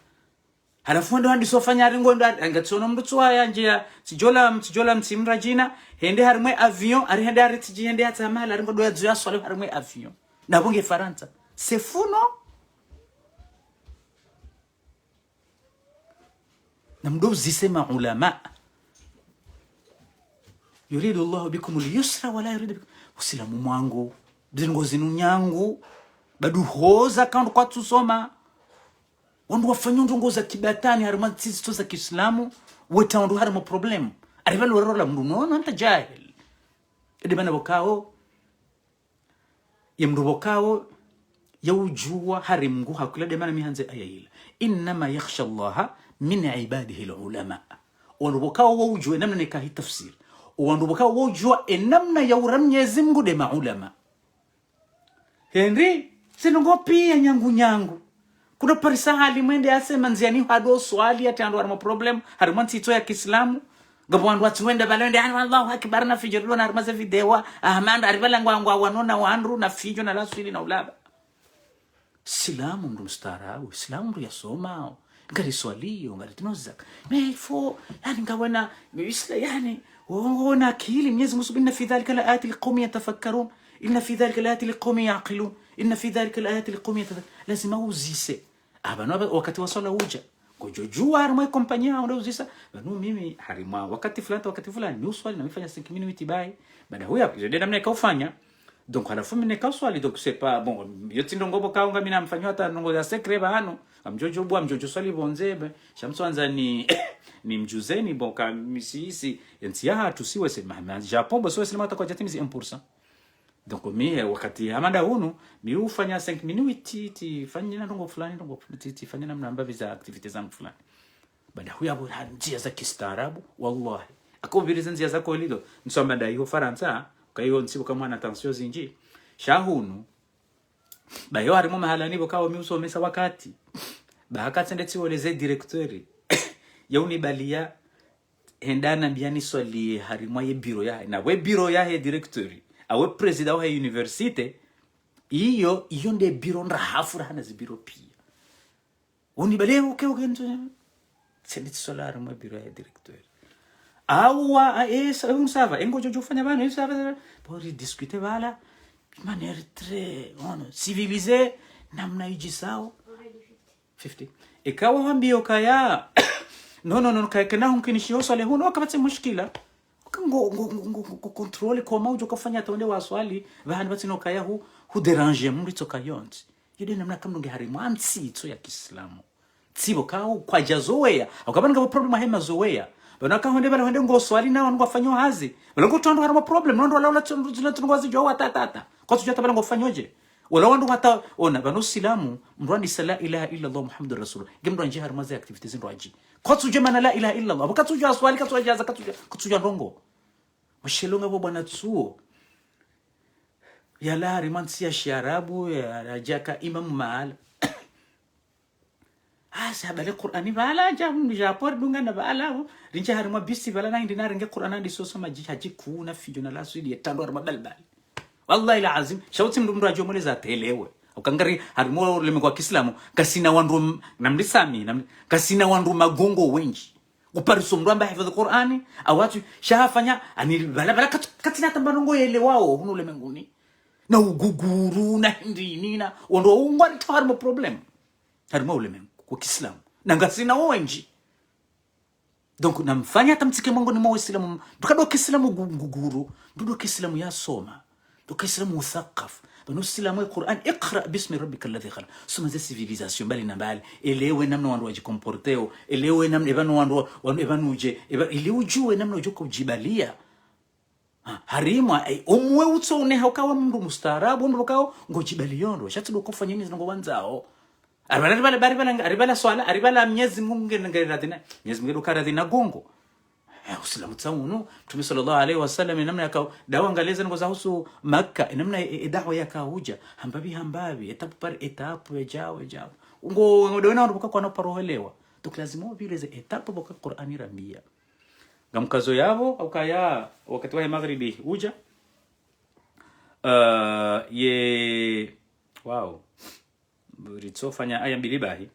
Halafu ndo andisofanya ringo ndo angatsono mdutu haya njia sijola mtimra jina hende harimwe avion ari hende ari tiji hende hata mala ringo do ya swale harimwe avion. Na bonge Faransa. C'est fou non? Namdo zisema ulama yuridu Allah bikum al-yusra wala yuridu bikum usilamu mwangu zingo zinu nyangu badu hoza kandu kwa tusoma wandu wafanyo ndongo za kibatani harima tizi za Kiislamu weta wandu harima problem arivalo rola mndu nona anta jahil edi bana bokao yemdu bokao yawjua harimgu hakula de mana mihanze ayayila inma yakhsha Allah min ibadihi al-ulama wandu bokao wawjua namna nikahi tafsir wandu bokao wawjua namna yawra Mwenyezi Mungu de maulama Henry sinongopi ya nyangu kuna parisa hali mwende asema nziani hado swali ati andu harima problem harima tito ya Kiislamu ngabo wandu watu wende balende ani Allahu akbar na fijo na harima za videwa ahmanda aribala ngwa wanona wandu na fijo na laswili na ulaba Islamu ndo mstarabu Islamu ndo yasoma ngari swalio ngari tunozaka mefo yani ngawena isla yani wona akili Mwenyezi Mungu inna fi dhalika laayati liqawmi yatafakkarun inna fi dhalika laayati liqawmi yaqilun inna fi dhalika laayati liqawmi yatafakkarun lazima uzise abano wakati wa swala uja kujojua harimo kompanyia ndo uzisa banu mimi harimo wakati fulani ni uswali na mfanya 5 minutes bai baada huyo hapo ndio namna kaufanya donc halafu mimi nikaswali donc c'est pas bon yote ndo ngobo kaunga mimi namfanywa hata ngo ya secret bano amjojo swali bonzebe shamswanza ni mjuzeni boka misisi yantia tusiwe sema Japon boso sema hata kwa jatimizi 1%. Donc mimi wakati hamada hunu mimi ufanya 5 minutes ti fanya ndongo fulani ndongo ti fanya namna ambavyo za activities zangu fulani baada huyo hapo njia za kistaarabu wallahi akobiriza njia za kolido nsoma dai ho Faransa kwa hiyo nsibu kama na tension zinji shahunu bayo harimo mahala nibo kawo mi usomesa wakati bahakati ndeti oleze directori yauni balia hendana biani swali harimo ye biro ya na we biro ya he directori awe president wa university iyo nde biro nda hafura hana zibiro pia uni bale okay nto Senit solar mo biro ya directeur. Awa un sava engo jojo fanya bana sava pour discuter bala de manière très civilisée namna ijisao 50 ikawa wambio kaya no kaya kana hunkinishi swali huno wakapata mushkila ngo contrôle comment ujo kafanya tonde wa swali bahani batino kaya hu déranger muri toka yonti yede namna kamnunge harimu ansi to ya Kiislamu tsibo kao kwa jazoea akabana ngo problem hema zoea bana ka honde bala honde ngo swali na ngo fanywa hazi bala ngo tondo harimo problem ndo la tungozi jo watata kwa tujata bala ngo fanyoje wala wandu hata ona bano silamu mrandi sala ilaha illa allah muhammadur rasul gemdo nje harima za activities ndo aji kwa tujema na la ilaha illa allah bakatuja swali katuja za katuja ndongo mashelonga bo bwana tsuo ya la rimansi ya shiarabu ya jaka imam maal sabale qur'ani bala jam japor dunga na bala rinja harima bisi bala na indina ringe qur'ana ndi soso maji haji kuna fijo na la sudi tando harima balbal wallahi la azim shawti mndu ajo moleza telewe ukangari harimo leme kwa Kiislamu kasina wandu namlisami kasina wandu magongo wenji upariso mndu ambaye hifadhi qur'ani awatu shafanya ani bala katina tambanongo yele wao huno leme nguni na uguguru na ndinina wando ungwari harimo problem harimo leme kwa Kiislamu na ngasina wenji donc namfanya tamtike Mungu ni Muislamu tukado Kiislamu guguru ndudo Kiislamu ya soma ndo Kiislamu uthaqaf bano Islamu alquran iqra bismi rabbikal ladhi khalaq soma za civilisation bali na bali elewe namna wandu wajikomporteo elewe namna ebano wandu ebanuje ili ujue namna ujoko kujibalia harima omwe utsone haukawa mndu mustaarabu ndo kao ngojibaliondo shatudo kufanya nini ngo wanzao aribala swala aribala Mwenyezi Mungu ngeradhina Mwenyezi Mungu karadhina gongo Uislamu tsauno Mtume sallallahu alaihi wasallam namna yakao dawa ngaleza ngo za husu Makka namna dawa yakauja hambabi etapu ejao ngo dona ndo kwa parohelewa donc lazima vile ze etapu boka Qur'ani rambia ngamkazo yabo au kaya wakati wa magharibi uja ye wow ritofanya aya mbili bahi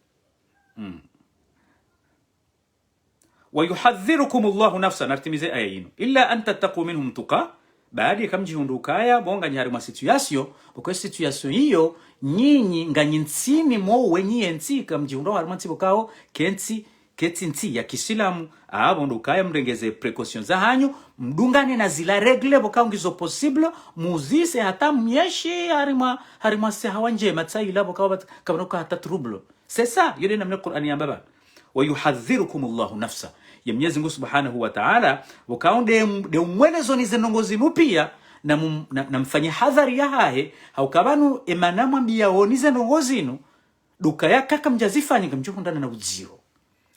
ويحذركم الله نفسا نرتمزي ayino illa an tattaqu minhum tuqa baadi kamji hundukaya bonga nyari ma situation boko situation hiyo nyinyi nganyintsini mo wenyi enti kamji hundo harmanti bokao ketsi ya Kiislamu abo ndukaya mrengeze precautions za hanyu mdungane na zila regle bokao ngizo possible muzise hata myeshi harima se hawanje matsaila bokao kabanoka hata trouble c'est ça yule namna Qur'ani yambaba ويحذركم الله نفسه ya Mwenyezi Mungu Subhanahu wa Ta'ala wakaonde de mwenezo ni zenongozi mupia na mfanye hadhari ya hae haukabanu emanamwambia onize nongozinu duka yakaka mjazifanye kamchukundana na uziro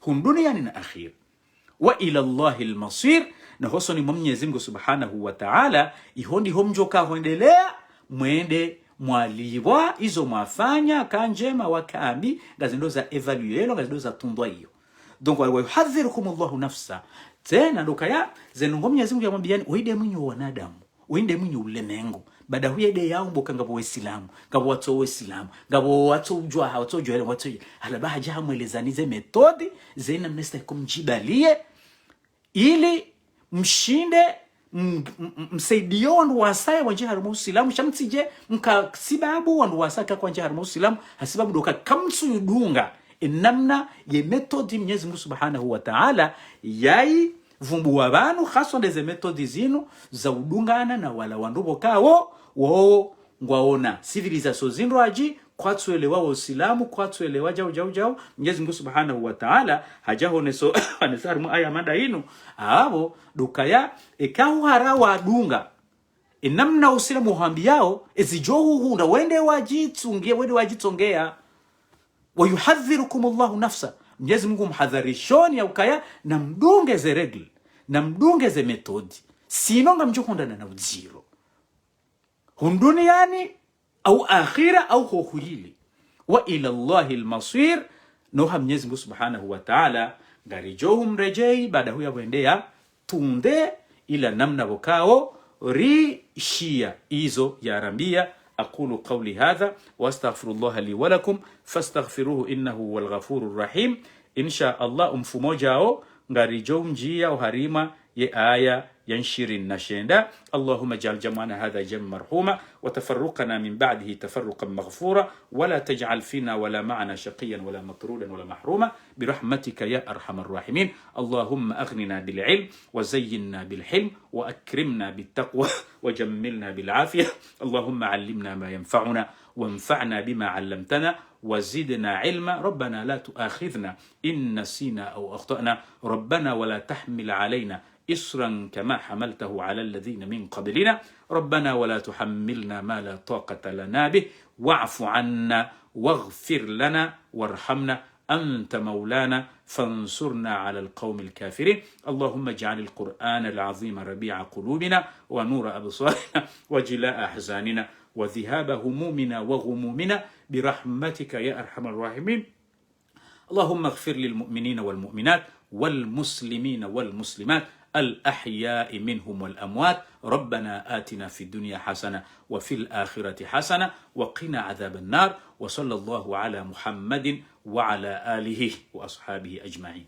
hunduni yani na akhir wa ila Allahil masir na hoso ni Mwenyezi Mungu Subhanahu wa Ta'ala ihondi homjoka hoendelea mwende mwaliwa izo mwafanya kanjema wakambi ngazindo za evaluelo ngazindo za tundwa hiyo donc wa yuhadhirukum Allahu nafsa tena ndokaya zenongo Mwenyezi Mungu yamwambiani uide mwinyo wanadamu uinde mwinyo ulemengo bada huyede yao mboka ngabo Waislamu ngabo watu Waislamu ngabo watu ujwa hawatojo ile watu halabaha jahamwelezanize metodi zena mnesta kumjibalie ili mshinde msaidio wandu wasaya wanje harimo Uislamu shamtije mkasibabu wandu wasaka kwa nje harimo Uislamu hasibabu doka kamsu yudunga namna ye metodi Mwenyezi Mungu Subhanahu wa Ta'ala yai vumbu abantu haswa ndeze metodi zinu za udungana na wala wandubo kao wao ngwaona civilisation zindu aji kwatuelewa Uislamu kwatuelewa jao Mwenyezi Mungu Subhanahu wa Ta'ala hajahoneso anesarmu aya mada inu abo dukaya ekau harawa dunga namna Uislamu hambiao ezijohu hunda wende wajitongea wayuhadhirukum Allahu nafsa Mwenyezi Mungu mhadharishoni ya ukaya na mdungeze regle na mdungeze metodi sinonga mjukundana na uziro hunduni yani au akhira au huhili wa ila Allahil masir noha Mwenyezi Mungu Subhanahu wa Ta'ala ngarijohu mrejei baada huya wendea tunde ila namna bokao rishia izo ya rambia أقول قولي هذا وأستغفر الله لي ولكم فاستغفروه إنه هو الغفور الرحيم insha Allah mfumo jao ngarijo njia uharima ye aya ينشرين نشيندا اللهم اجعل جمعنا هذا جمع مرحوما وتفرقنا من بعده تفرقا مغفورا ولا تجعل فينا ولا معنا شقيا ولا مطرودا ولا محروما برحمتك يا أرحم الراحمين اللهم أغننا بالعلم وزينا بالحلم وأكرمنا بالتقوى وجملنا بالعافية اللهم علمنا ما ينفعنا وانفعنا بما علمتنا وزدنا علما ربنا لا تؤاخذنا إن نسينا أو أخطأنا ربنا ولا تحمل علينا إصرا كما حملته على الذين من قبلنا ربنا ولا تحملنا ما لا طاقة لنا به واعف عنا واغفر لنا وارحمنا أنت مولانا فانصرنا على القوم الكافرين اللهم اجعل القرآن العظيم ربيع قلوبنا ونور أبصارنا وجلاء أحزاننا وذهاب همومنا وغمومنا برحمتك يا أرحم الراحمين اللهم اغفر للمؤمنين والمؤمنات والمسلمين والمسلمات الأحياء منهم والأموات ربنا آتنا في الدنيا حسنة وفي الآخرة حسنة وقنا عذاب النار وصلى الله على محمد وعلى آله وأصحابه أجمعين.